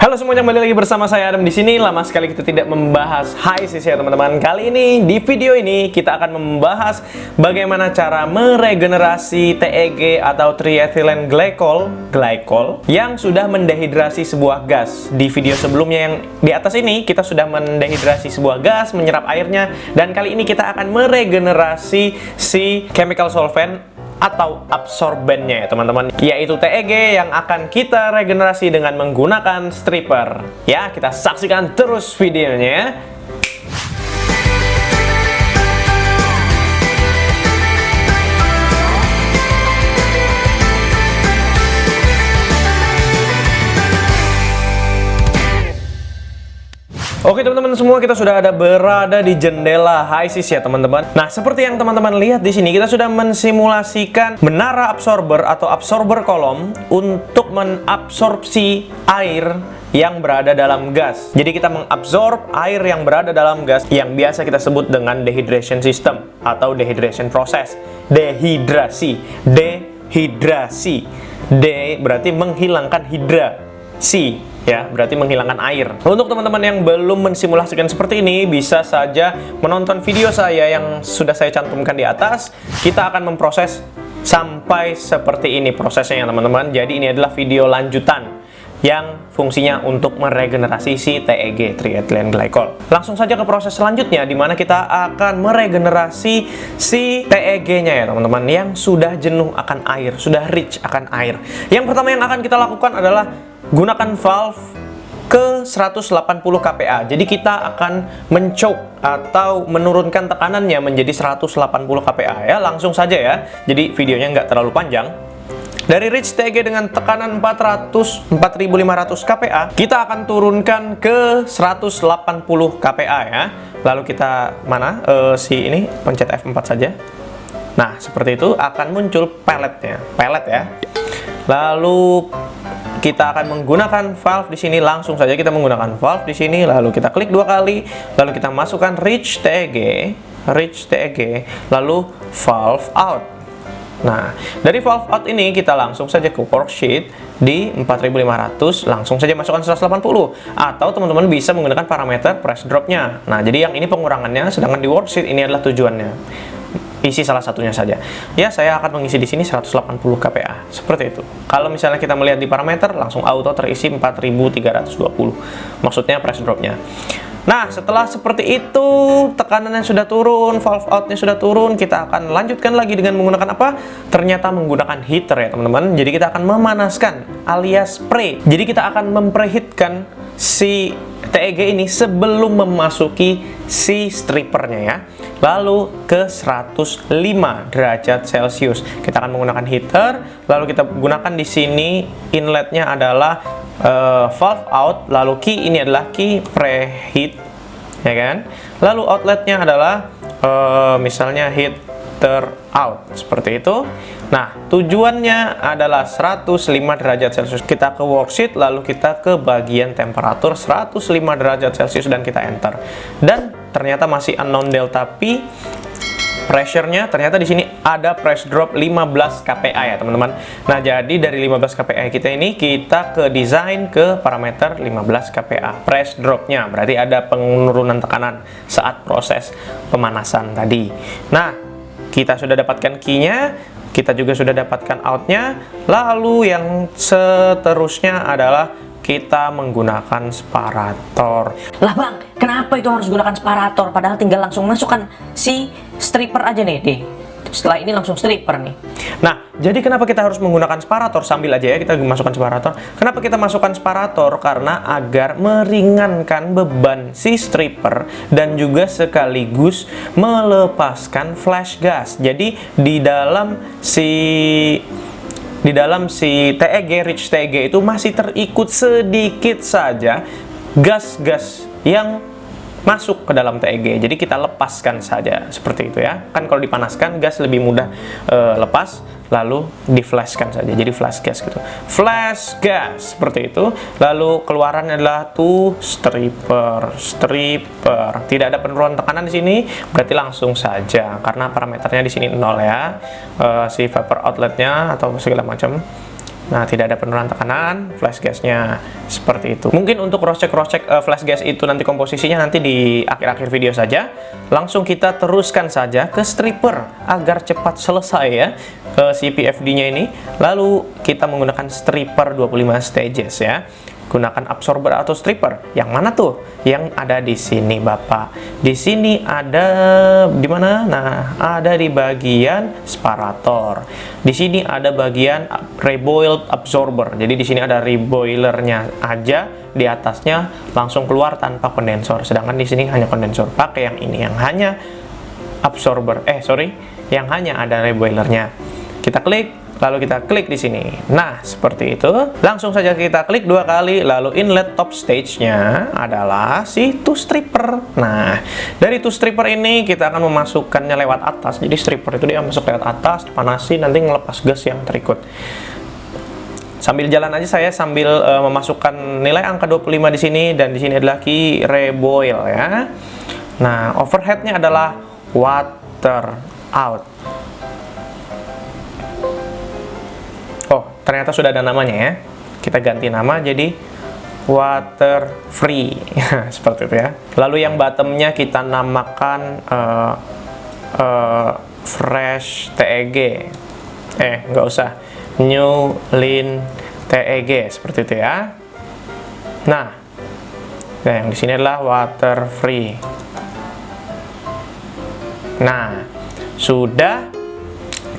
Halo semuanya, kembali lagi bersama saya Adam di sini. Lama sekali kita tidak membahas HiSys ya teman-teman. Kali ini di video ini kita akan membahas bagaimana cara meregenerasi TEG atau triethylene glycol yang sudah mendehidrasi sebuah gas. Di video sebelumnya yang di atas ini kita sudah mendehidrasi sebuah gas, menyerap airnya, dan kali ini kita akan meregenerasi si chemical solvent atau absorbennya ya teman-teman, yaitu TEG yang akan kita regenerasi dengan menggunakan stripper. Ya, kita saksikan terus videonya. Oke teman-teman semua, kita sudah berada di jendela HiSys ya teman-teman. Nah, seperti yang teman-teman lihat di sini, kita sudah mensimulasikan menara absorber atau absorber kolom untuk mengabsorpsi air yang berada dalam gas. Jadi kita mengabsorb air yang berada dalam gas yang biasa kita sebut dengan dehydration system atau dehydration process. Dehidrasi, D berarti menghilangkan hidrasi. Ya, berarti menghilangkan air. Untuk teman-teman yang belum mensimulasikan seperti ini, bisa saja menonton video saya yang sudah saya cantumkan di atas. Kita akan memproses sampai seperti ini prosesnya ya teman-teman. Jadi ini adalah video lanjutan yang fungsinya untuk meregenerasi si TEG, triethylene glycol. Langsung saja ke proses selanjutnya, di mana kita akan meregenerasi si TEG-nya ya teman-teman, yang sudah jenuh akan air, sudah rich akan air. Yang pertama yang akan kita lakukan adalah gunakan valve ke 180 kPa. Jadi kita akan menchoke atau menurunkan tekanannya menjadi 180 kPa ya. Langsung saja ya. Jadi videonya nggak terlalu panjang. Dari rich TEG dengan tekanan 4500 kPa, kita akan turunkan ke 180 kPa ya. Lalu kita si ini pencet F4 saja. Nah, seperti itu akan muncul pellet ya. Lalu kita akan menggunakan valve di sini. Langsung saja kita menggunakan valve di sini, lalu kita klik 2 kali, lalu kita masukkan rich TEG, lalu valve out. Nah, dari valve out ini kita langsung saja ke worksheet di 4500, langsung saja masukkan 180, atau teman-teman bisa menggunakan parameter press drop-nya. Nah, jadi yang ini pengurangannya, sedangkan di worksheet ini adalah tujuannya. Isi salah satunya saja. Ya, saya akan mengisi di sini 180 kPa. Seperti itu. Kalau misalnya kita melihat di parameter, langsung auto terisi 4320. Maksudnya press drop-nya. Nah, setelah seperti itu, tekanannya sudah turun, valve out-nya sudah turun, kita akan lanjutkan lagi dengan menggunakan apa? Ternyata menggunakan heater ya teman-teman. Jadi kita akan memanaskan alias pre. Jadi kita akan mempreheatkan si TEG ini sebelum memasuki si strippernya ya. Lalu ke 105 derajat Celcius. Kita akan menggunakan heater, lalu kita gunakan di sini inletnya adalah valve out, lalu key ini adalah key preheat, ya kan? Lalu outletnya adalah misalnya heater out, seperti itu. Nah, tujuannya adalah 105 derajat Celcius. Kita ke worksheet, lalu kita ke bagian temperatur 105 derajat Celcius dan kita enter. Dan ternyata masih unknown delta P. Pressure-nya ternyata di sini ada press drop 15 kPa ya teman-teman. Nah, jadi dari 15 kPa kita ini kita ke desain ke parameter 15 kPa press drop-nya. Berarti ada penurunan tekanan saat proses pemanasan tadi. Nah, kita sudah dapatkan key-nya, kita juga sudah dapatkan out-nya. Lalu yang seterusnya adalah kita menggunakan separator. Lah bang, kenapa itu harus gunakan separator? Padahal tinggal langsung masukkan si stripper aja nih, deh. Setelah ini langsung stripper nih. Nah, jadi kenapa kita harus menggunakan separator? Sambil aja ya kita masukkan separator. Kenapa kita masukkan separator? Karena agar meringankan beban si stripper dan juga sekaligus melepaskan flash gas. Jadi di dalam si TEG, rich TEG itu masih terikut sedikit saja gas-gas yang masuk ke dalam TEG. Jadi kita lepaskan saja seperti itu ya. Kan kalau dipanaskan gas lebih mudah lepas, lalu diflashkan saja. Jadi flash gas gitu. Flash gas seperti itu. Lalu keluarannya adalah stripper. Tidak ada penurunan tekanan di sini, berarti langsung saja karena parameternya di sini 0 ya. Si vapor outletnya atau segala macam Nah, tidak ada penurunan tekanan, flash gasnya seperti itu. Mungkin untuk cross-check flash gas itu nanti komposisinya nanti di akhir-akhir video saja. Langsung kita teruskan saja ke stripper agar cepat selesai ya si PFD-nya ini. Lalu kita menggunakan stripper 25 stages ya. Gunakan absorber atau stripper. Yang mana tuh? Yang ada di sini, Bapak. Di sini ada di mana? Nah, ada di bagian separator. Di sini ada bagian reboiled absorber. Jadi di sini ada reboilernya aja, di atasnya langsung keluar tanpa kondensor. Sedangkan di sini hanya kondensor. Pakai yang ini yang hanya absorber. Yang hanya ada reboilernya. Kita klik. Lalu kita klik di sini. Nah, seperti itu. Langsung saja kita klik 2 kali. Lalu inlet top stage-nya adalah si two stripper. Nah, dari two stripper ini kita akan memasukkannya lewat atas. Jadi stripper itu dia masuk lewat atas, dipanasin, nanti ngelepas gas yang terikut. Sambil jalan aja saya sambil memasukkan nilai angka 25 di sini, dan di sini adalah key reboil ya. Nah, overhead-nya adalah water out. Oh, ternyata sudah ada namanya ya. Kita ganti nama jadi water free. Seperti itu ya. Lalu yang bottomnya kita namakan fresh TEG. Nggak usah. New lean TEG. Seperti itu ya. Nah, yang di sini adalah water free. Nah, sudah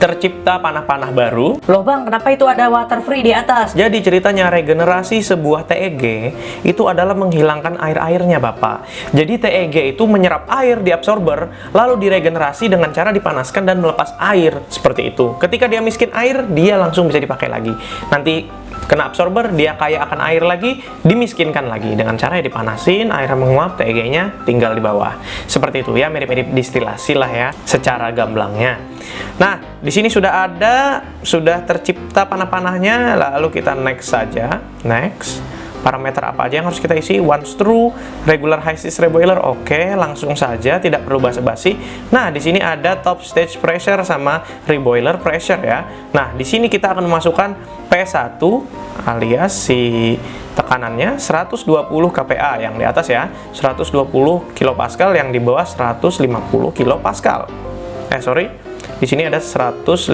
tercipta panah-panah baru. Loh Bang, kenapa itu ada water free di atas? Jadi ceritanya regenerasi sebuah TEG itu adalah menghilangkan air-airnya, Bapak. Jadi TEG itu menyerap air di absorber, lalu diregenerasi dengan cara dipanaskan dan melepas air. Seperti itu. Ketika dia miskin air, dia langsung bisa dipakai lagi. Nanti kena absorber, dia kaya akan air lagi, dimiskinkan lagi. Dengan cara dipanasin, airnya menguap, TEG-nya tinggal di bawah. Seperti itu ya, mirip-mirip distilasi lah ya, secara gamblangnya. Nah, di sini sudah tercipta panah-panahnya, lalu kita next saja. Next. Parameter apa aja yang harus kita isi? One screw, regular high stage reboiler, oke, langsung saja, tidak perlu basa-basi. Nah, di sini ada top stage pressure sama reboiler pressure ya. Nah, di sini kita akan memasukkan P1 alias si tekanannya 120 kPa yang di atas ya, 120 kilopascal, yang di bawah 150 kilopascal. Di sini ada 150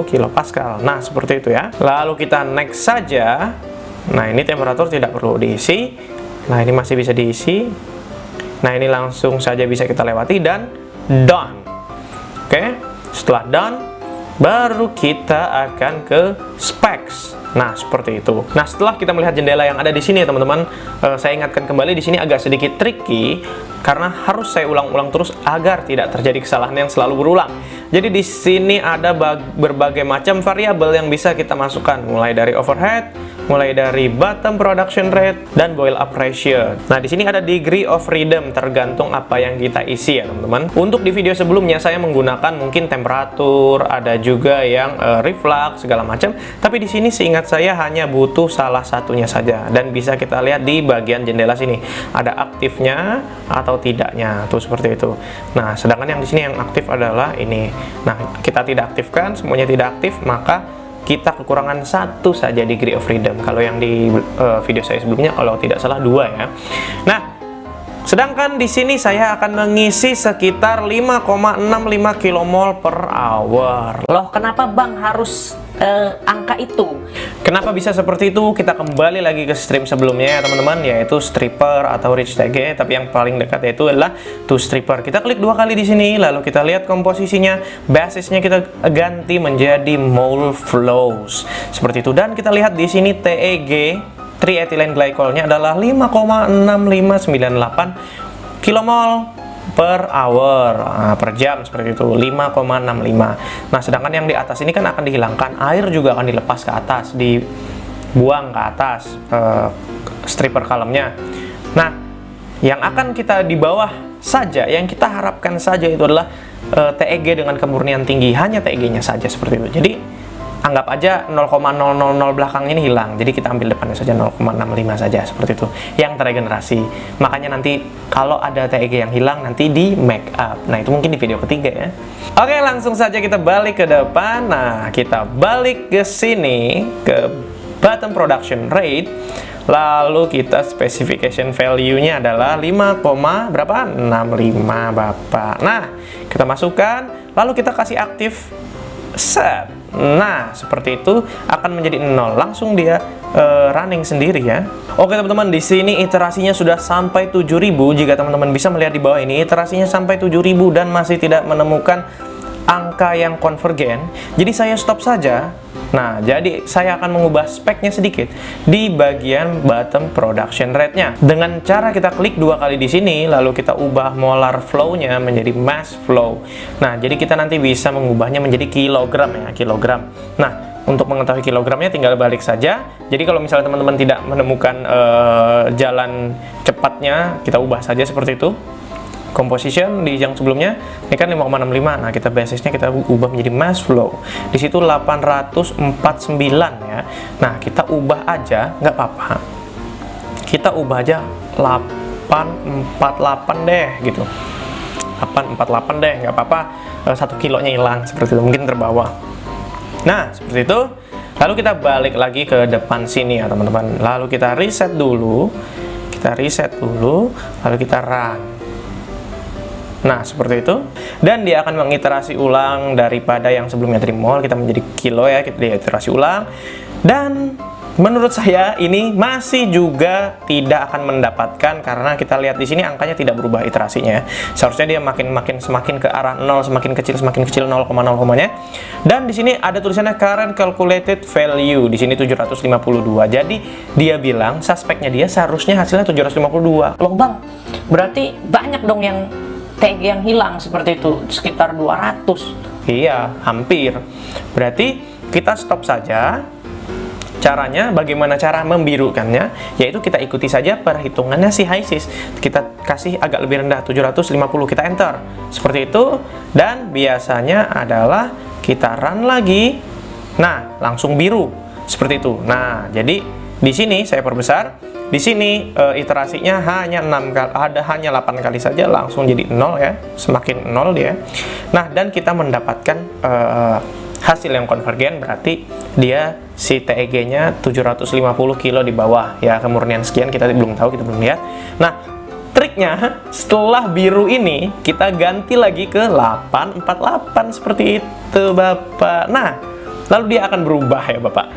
kilopascal. Nah, seperti itu ya. Lalu kita next saja. Nah, ini temperatur tidak perlu diisi. Nah, ini masih bisa diisi. Nah, ini langsung saja bisa kita lewati dan done. Oke, setelah done, baru kita akan ke specs. Nah, seperti itu. Nah, setelah kita melihat jendela yang ada di sini, teman-teman, saya ingatkan kembali di sini agak sedikit tricky karena harus saya ulang-ulang terus agar tidak terjadi kesalahan yang selalu berulang. Jadi di sini ada berbagai macam variabel yang bisa kita masukkan, mulai dari overhead, mulai dari bottom production rate, dan boil up ratio. Nah, di sini ada degree of freedom, tergantung apa yang kita isi ya, teman-teman. Untuk di video sebelumnya saya menggunakan mungkin temperatur, ada juga yang reflux segala macam. Tapi di sini seingat saya hanya butuh salah satunya saja, dan bisa kita lihat di bagian jendela sini ada aktifnya atau tidaknya, tuh seperti itu. Nah, sedangkan yang di sini yang aktif adalah ini. Nah, kita tidak aktifkan, semuanya tidak aktif, maka kita kekurangan satu saja degree of freedom. Kalau yang di video saya sebelumnya, kalau tidak salah 2 ya. Nah, sedangkan di sini saya akan mengisi sekitar 5,65 kmol per hour. Loh, kenapa Bang harus angka itu? Kenapa bisa seperti itu? Kita kembali lagi ke stream sebelumnya ya, teman-teman, yaitu stripper atau rich TEG, tapi yang paling dekat yaitu adalah two stripper. Kita klik 2 kali di sini, lalu kita lihat komposisinya, basisnya kita ganti menjadi mole flows. Seperti itu, dan kita lihat di sini TEG triethylene glycolnya adalah 5,6598 kmol per hour, per jam, seperti itu, 5,65. Nah, sedangkan yang di atas ini kan akan dihilangkan, air juga akan dilepas ke atas, dibuang ke atas stripper column-nya. Nah, yang akan kita di bawah saja, yang kita harapkan saja itu adalah TEG dengan kemurnian tinggi, hanya TEG-nya saja seperti itu. Jadi anggap aja 0,000 belakang ini hilang, jadi kita ambil depannya saja 0,65 saja, seperti itu yang teregenerasi. Makanya nanti kalau ada TEG yang hilang nanti di make up. Nah itu mungkin di video ketiga ya. Oke, langsung saja kita balik ke depan. Nah kita balik ke sini ke bottom production rate, lalu kita specification value-nya adalah 5,65 Bapak. Nah kita masukkan, lalu kita kasih aktif, set. Nah, seperti itu akan menjadi 0. Langsung dia running sendiri ya. Oke teman-teman, di sini iterasinya sudah sampai 7000. Jika teman-teman bisa melihat di bawah ini, iterasinya sampai 7000 dan masih tidak menemukan angka yang konvergen. Jadi saya stop saja. Nah, jadi saya akan mengubah speknya sedikit di bagian bottom production rate-nya. Dengan cara kita klik 2 kali di sini, lalu kita ubah molar flow-nya menjadi mass flow. Nah, jadi kita nanti bisa mengubahnya menjadi kilogram ya, kilogram. Nah, untuk mengetahui kilogramnya tinggal balik saja. Jadi kalau misalnya teman-teman tidak menemukan jalan cepatnya, kita ubah saja seperti itu. Composition di yang sebelumnya ini kan 5,65. Nah, kita basisnya kita ubah menjadi mass flow. Di situ 849 ya. Nah, kita ubah aja nggak apa-apa. Kita ubah aja 848 deh gitu. 848 deh, nggak apa-apa. 1 kilonya hilang seperti itu, mungkin terbawa. Nah, seperti itu. Lalu kita balik lagi ke depan sini ya, teman-teman. Lalu kita reset dulu. Kita reset dulu, lalu kita run. Nah, seperti itu. Dan dia akan mengiterasi ulang daripada yang sebelumnya dari mol, kita menjadi kilo ya, kita iterasi ulang. Dan menurut saya ini masih juga tidak akan mendapatkan, karena kita lihat di sini angkanya tidak berubah iterasinya. Seharusnya dia semakin ke arah 0, semakin kecil 0,0-nya. Dan di sini ada tulisannya current calculated value. Di sini 752. Jadi dia bilang suspeknya dia seharusnya hasilnya 752. Loh Bang, berarti banyak dong yang TEG yang hilang seperti itu, sekitar 200. Iya, hampir. Berarti kita stop saja. Caranya, bagaimana cara membirukannya? Yaitu kita ikuti saja perhitungannya si HiSys. Kita kasih agak lebih rendah, 750, kita enter. Seperti itu, dan biasanya adalah kita run lagi. Nah, langsung biru. Seperti itu. Nah, jadi di sini saya perbesar. Di sini iterasinya hanya 8 kali saja, langsung jadi 0 ya, semakin 0 dia. Nah, dan kita mendapatkan hasil yang konvergen, berarti dia si TEG-nya 750 kilo di bawah ya, kemurnian sekian kita belum tahu, kita belum lihat. Nah, triknya setelah biru ini kita ganti lagi ke 848 seperti itu Bapak. Nah, lalu dia akan berubah ya Bapak.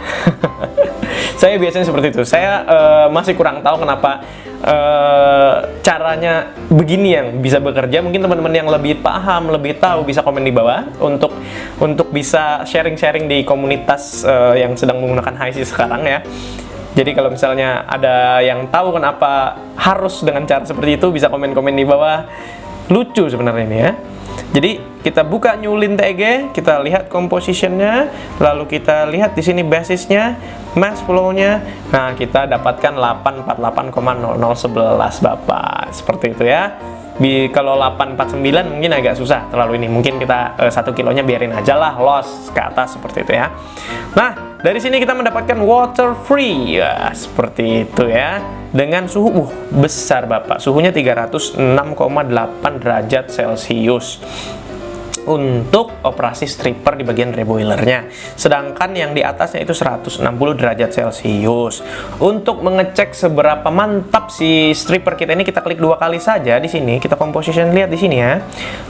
Saya biasanya seperti itu. Saya masih kurang tahu kenapa caranya begini yang bisa bekerja. Mungkin teman-teman yang lebih paham, lebih tahu bisa komen di bawah untuk bisa sharing-sharing di komunitas yang sedang menggunakan HiSys sekarang ya. Jadi kalau misalnya ada yang tahu kenapa harus dengan cara seperti itu, bisa komen-komen di bawah. Lucu sebenarnya ini ya. Jadi kita buka nyulin TEG, kita lihat compositionnya, lalu kita lihat di sini basisnya, mass flow-nya. Nah, kita dapatkan 848,0011 Bapak. Seperti itu ya. Kalau 849 mungkin agak susah terlalu ini. Mungkin kita 1 kilonya biarin aja lah, loss ke atas seperti itu ya. Nah, dari sini kita mendapatkan water free ya, seperti itu ya. Dengan suhu besar Bapak. Suhunya 306,8 derajat Celcius. Untuk operasi stripper di bagian reboilernya, sedangkan yang di atasnya itu 160 derajat Celcius. Untuk mengecek seberapa mantap si stripper kita ini, kita klik 2 kali saja di sini, kita composition, lihat di sini ya.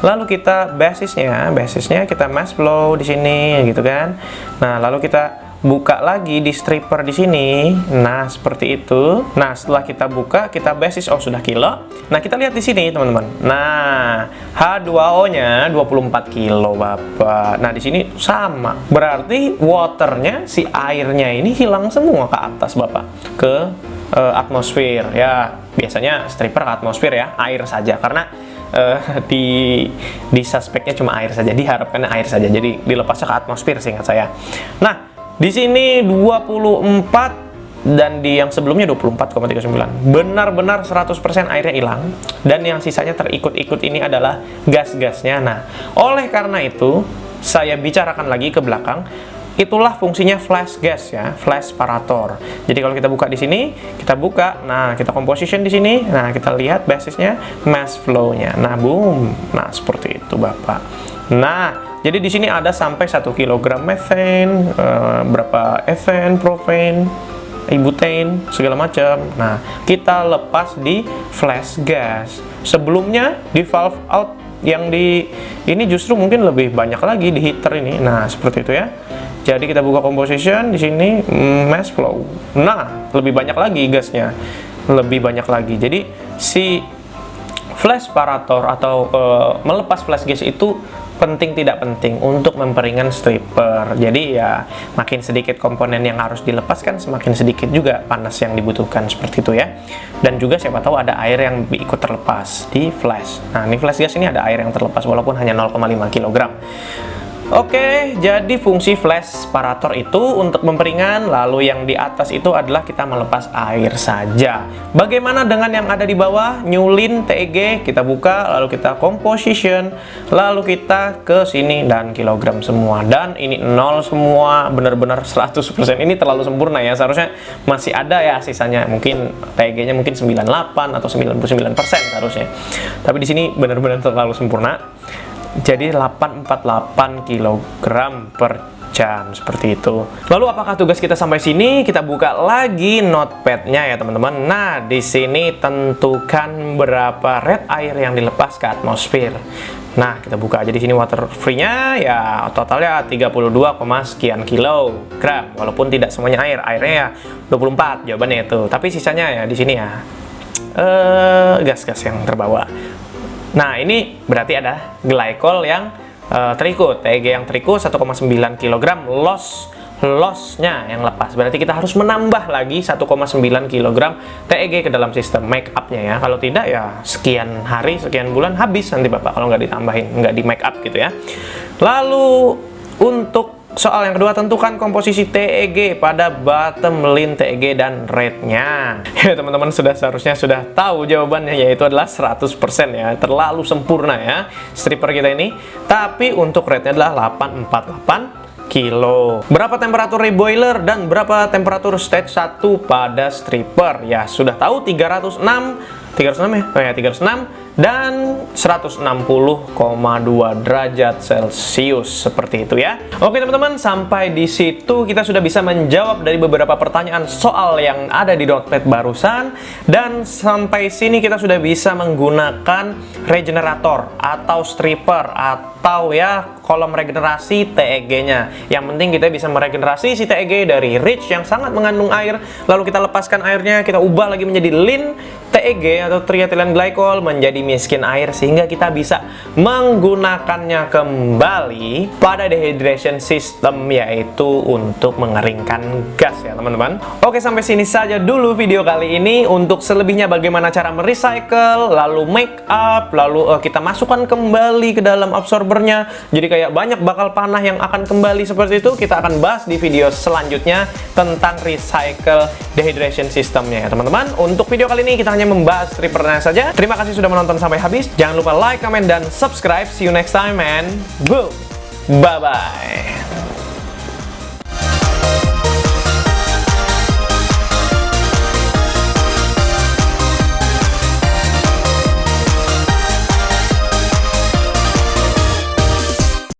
Lalu kita basisnya kita mass flow di sini gitu kan. Nah, lalu kita buka lagi di stripper di sini. Nah, seperti itu. Nah, setelah kita buka, kita basis sudah kilo. Nah, kita lihat di sini, teman-teman. Nah, H2O-nya 24 kilo, Bapak. Nah, di sini sama. Berarti waternya, si airnya ini hilang semua ke atas, Bapak. Ke atmosfer. Ya, biasanya stripper ke atmosfer ya, air saja. Karena di suspeknya cuma air saja, diharapkan air saja. Jadi dilepasnya ke atmosfer seingat saya. Nah, di sini 24 dan di yang sebelumnya 24,39. Benar-benar 100% airnya hilang dan yang sisanya terikut-ikut ini adalah gas-gasnya. Nah, oleh karena itu saya bicarakan lagi ke belakang, itulah fungsinya flash gas ya, flash separator. Jadi kalau kita buka di sini, kita buka, nah kita composition di sini, nah kita lihat basisnya mass flow-nya. Nah, boom. Nah, seperti itu, Bapak. Nah, jadi di sini ada sampai 1 kg methane, berapa ethane, propane, ibutane, segala macam. Nah, kita lepas di flash gas. Sebelumnya di valve out yang di ini justru mungkin lebih banyak lagi di heater ini. Nah, seperti itu ya. Jadi kita buka composition di sini mass flow. Nah, lebih banyak lagi gasnya. Lebih banyak lagi. Jadi si flash separator atau melepas flash gas itu penting tidak penting untuk memperingan stripper. Jadi ya makin sedikit komponen yang harus dilepaskan, semakin sedikit juga panas yang dibutuhkan, seperti itu ya. Dan juga siapa tahu ada air yang ikut terlepas di flash. Nah, ini flash gas ini ada air yang terlepas walaupun hanya 0,5 kg. Oke, jadi fungsi flash separator itu untuk memperingan, lalu yang di atas itu adalah kita melepas air saja. Bagaimana dengan yang ada di bawah? Nyulin TEG, kita buka, lalu kita composition, lalu kita ke sini dan kilogram semua. Dan ini 0 semua, benar-benar 100%. Ini terlalu sempurna ya, seharusnya masih ada ya sisanya. Mungkin TEG-nya mungkin 98 atau 99% seharusnya. Tapi di sini benar-benar terlalu sempurna. Jadi 848 kg per jam, seperti itu. Lalu apakah tugas kita sampai sini? Kita buka lagi notepad-nya ya teman-teman. Nah, di sini tentukan berapa red air yang dilepas ke atmosfer. Nah, kita buka aja di sini water free-nya ya, totalnya 32, sekian kilogram. Walaupun tidak semuanya air, airnya ya 24 jawabannya itu. Tapi sisanya ya di sini ya gas-gas yang terbawa. Nah, ini berarti ada glycol yang terikut, TEG yang terikut 1,9 kg, loss-nya yang lepas. Berarti kita harus menambah lagi 1,9 kg TEG ke dalam sistem make up-nya ya. Kalau tidak ya sekian hari, sekian bulan habis nanti Bapak kalau nggak ditambahin, nggak di make up gitu ya. Lalu untuk soal yang kedua, tentukan komposisi TEG pada bottom line TEG dan rate-nya. Ya, teman-teman seharusnya sudah tahu jawabannya, yaitu adalah 100% ya. Terlalu sempurna ya stripper kita ini. Tapi untuk rate-nya adalah 848 kilo. Berapa temperatur reboiler dan berapa temperatur stage 1 pada stripper? Ya, sudah tahu 306 ya? Oh ya, 306 dan 160,2 derajat Celcius, seperti itu ya. Oke teman-teman, sampai di situ kita sudah bisa menjawab dari beberapa pertanyaan soal yang ada di notepad barusan, dan sampai sini kita sudah bisa menggunakan regenerator atau stripper atau ya kolom regenerasi TEG-nya. Yang penting kita bisa meregenerasi si TEG dari rich yang sangat mengandung air, lalu kita lepaskan airnya, kita ubah lagi menjadi lean TEG atau triethylene glycol menjadi miskin air, sehingga kita bisa menggunakannya kembali pada dehydration system, yaitu untuk mengeringkan gas ya teman-teman. Oke, sampai sini saja dulu video kali ini. Untuk selebihnya bagaimana cara merecycle, lalu make up, lalu kita masukkan kembali ke dalam absorbernya, jadi kayak banyak bakal panah yang akan kembali seperti itu, kita akan bahas di video selanjutnya tentang recycle dehydration systemnya ya teman-teman. Untuk video kali ini kita hanya membahas strippernya saja. Terima kasih sudah menonton sampai habis. Jangan lupa like, comment, dan subscribe. See you next time and boom, bye bye.